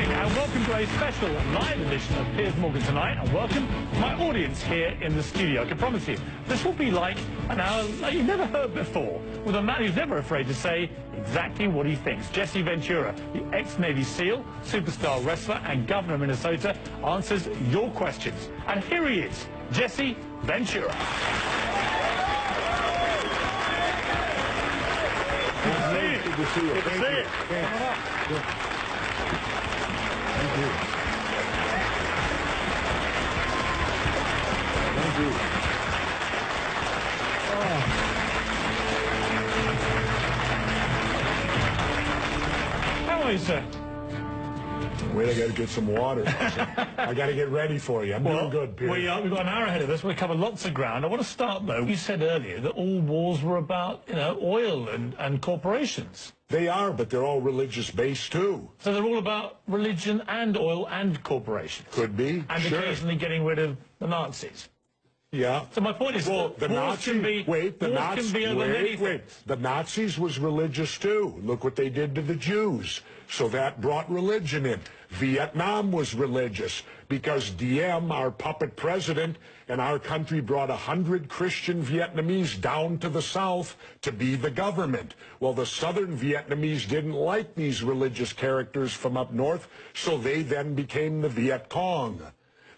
evening and welcome to a special live edition of Piers Morgan Tonight, and welcome my audience here in the studio. I can promise you, this will be like an hour like you've never heard before, with a man who's never afraid to say exactly what he thinks. Jesse Ventura, the ex-Navy SEAL, superstar wrestler and governor of Minnesota, answers your questions. And here he is, Jesse Ventura. Good to see you. Good to see you. Good to see you. Come on up. Thank you. Thank you. How are you, sir? Wait, I got to get some water. I got to get ready for you. I'm doing good, Piers. We've got an hour ahead of us. We'll cover lots of ground. I want to start, though. You said earlier that all wars were about, oil and corporations. They are, but they're all religious-based, too. So they're all about religion and oil and corporations. Could be, And sure. occasionally getting rid of the Nazis. Yeah. So my point is, well, the Nazis The Nazis was religious too. Look what they did to the Jews. So that brought religion in. Vietnam was religious because Diem, our puppet president, and our country brought 100 Christian Vietnamese down to the south to be the government. Well, the southern Vietnamese didn't like these religious characters from up north, so they then became the Viet Cong.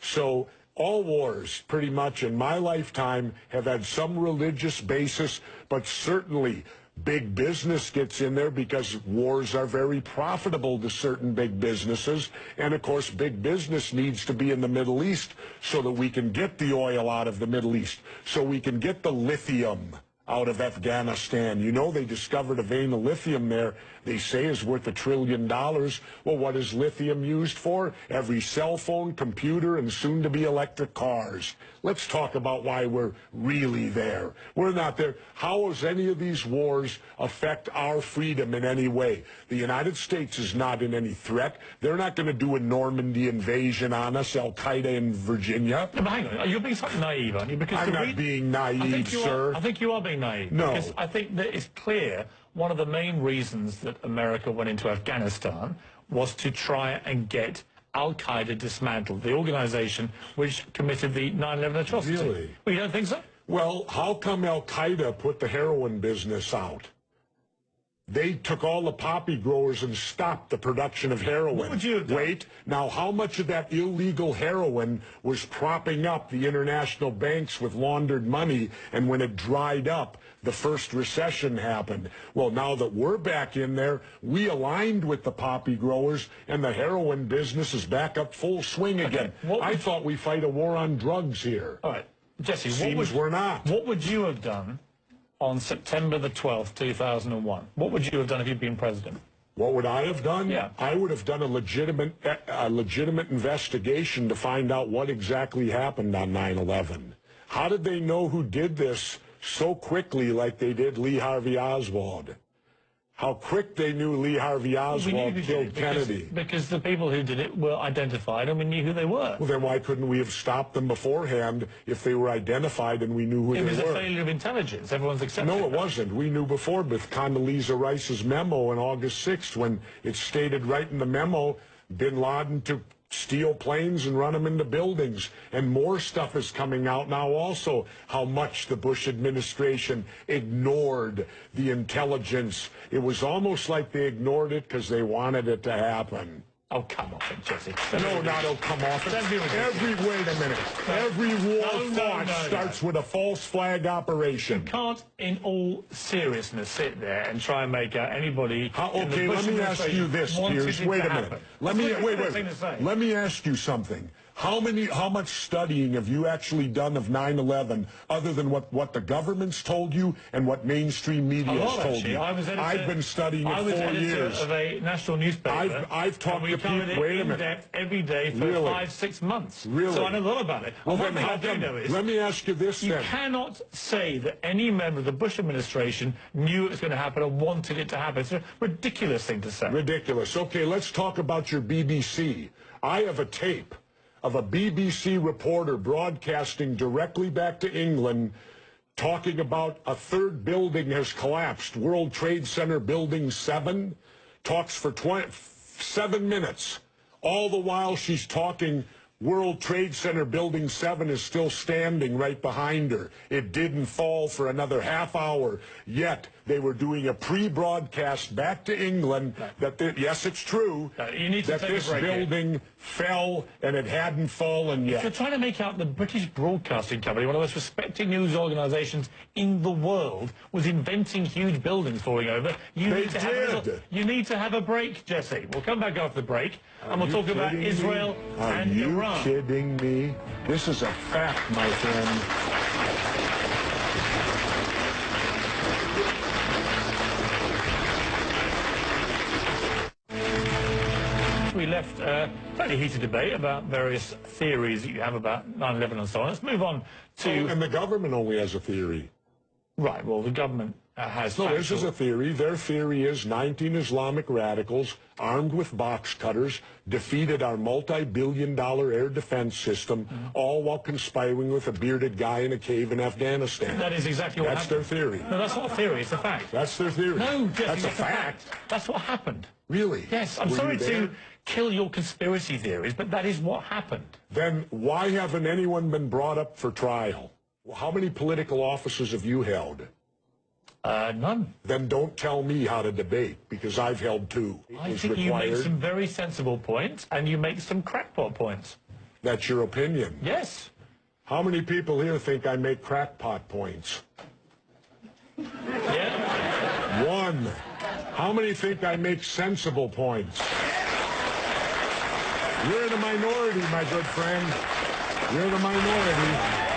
So all wars, pretty much in my lifetime, have had some religious basis, but certainly big business gets in there because wars are very profitable to certain big businesses. And, of course, big business needs to be in the Middle East so that we can get the oil out of the Middle East, so we can get the lithium out of Afghanistan. You know, they discovered a vein of lithium there they say is worth $1 trillion. Well, what is lithium used for? Every cell phone, computer, and soon-to-be electric cars. Let's talk about why we're really there. We're not there. How does any of these wars affect our freedom in any way? The United States is not in any threat. They're not going to do a Normandy invasion on us, Al-Qaeda in Virginia. No, but hang on, you're being slightly naive, aren't you? Because I'm not being naive, sir. I think you are being naive. No. Because I think that it's clear one of the main reasons that America went into Afghanistan was to try and get Al-Qaeda dismantled, the organization which committed the 9/11 atrocity. Really? Well, you don't think so? Well, how come Al-Qaeda put the heroin business out? They took all the poppy growers and stopped the production of heroin. What would you have done? Wait, now how much of that illegal heroin was propping up the international banks with laundered money, and when it dried up, the first recession happened? Well, now that we're back in there, we aligned with the poppy growers, and the heroin business is back up full swing again. I thought we fight a war on drugs here. All right, Jesse, we're not. What would you have done on September the 12th, 2001? What would you have done if you'd been president? What would I have done? Yeah. I would have done a legitimate investigation to find out what exactly happened on 9/11. How did they know who did this so quickly like they did Lee Harvey Oswald? How quick they knew Lee Harvey Oswald killed Kennedy. Because the people who did it were identified and we knew who they were. Well, then why couldn't we have stopped them beforehand if they were identified and we knew who they were? It was a failure of intelligence. Everyone's accepted No, it that. wasn't. We knew before with Condoleezza Rice's memo on August 6th when it stated right in the memo, bin Laden took steal planes and run them into buildings. And more stuff is coming out now also, how much the Bush administration ignored the intelligence. It was almost like they ignored it because they wanted it to happen. Oh, come off it, Jesse. No, not oh, come off it. Wait a minute. Every war fought starts with a false flag operation. You can't, in all seriousness, sit there and try and make out anybody. Okay, let me ask you this, Piers. Wait a minute. Let me ask you something. How much studying have you actually done of 9/11 other than what the government's told you and what mainstream media has told you? I've been studying it 4 years. I was editor of a national newspaper. I've talked to people. Wait a minute. Every day for 5-6 months. Really? So I know a lot about it. Well, then how come? Let me ask you this then. You cannot say that any member of the Bush administration knew it was going to happen or wanted it to happen. It's a ridiculous thing to say. Ridiculous. Okay, let's talk about your BBC. I have a tape of a BBC reporter broadcasting directly back to England talking about a third building has collapsed. World Trade Center Building 7 talks for 7 minutes. All the while she's talking, World Trade Center Building 7 is still standing right behind her. It didn't fall for another half hour, yet they were doing a pre-broadcast back to England that, yes, it's true, you need to that this building fell and it hadn't fallen yet. If you're trying to make out the British Broadcasting Company, one of the most respected news organisations in the world, was inventing huge buildings falling over, you need to have a break, Jesse. We'll come back after the break, and we'll talk about Israel and Iran. Are you kidding me? This is a fact, my friend. We left a fairly heated debate about various theories that you have about 9/11 and so on. Let's move on to... and the government only has a theory. Right, well, the government has... No, this is a theory. Their theory is 19 Islamic radicals armed with box cutters defeated our multi-billion-dollar air defense system, all while conspiring with a bearded guy in a cave in Afghanistan. That is exactly what happened. That's their theory. No, that's not a theory, it's a fact. That's their theory. No, Jesse, that's a it's fact. That's what happened. Really? Yes, I'm sorry to kill your conspiracy theories, but that is what happened. Then why haven't anyone been brought up for trial? How many political offices have you held? None. Then don't tell me how to debate, because I've held two. I think you make some very sensible points, and you make some crackpot points. That's your opinion? Yes. How many people here think I make crackpot points? Yeah. One. How many think I make sensible points? You're in the minority, my good friend. You're the minority.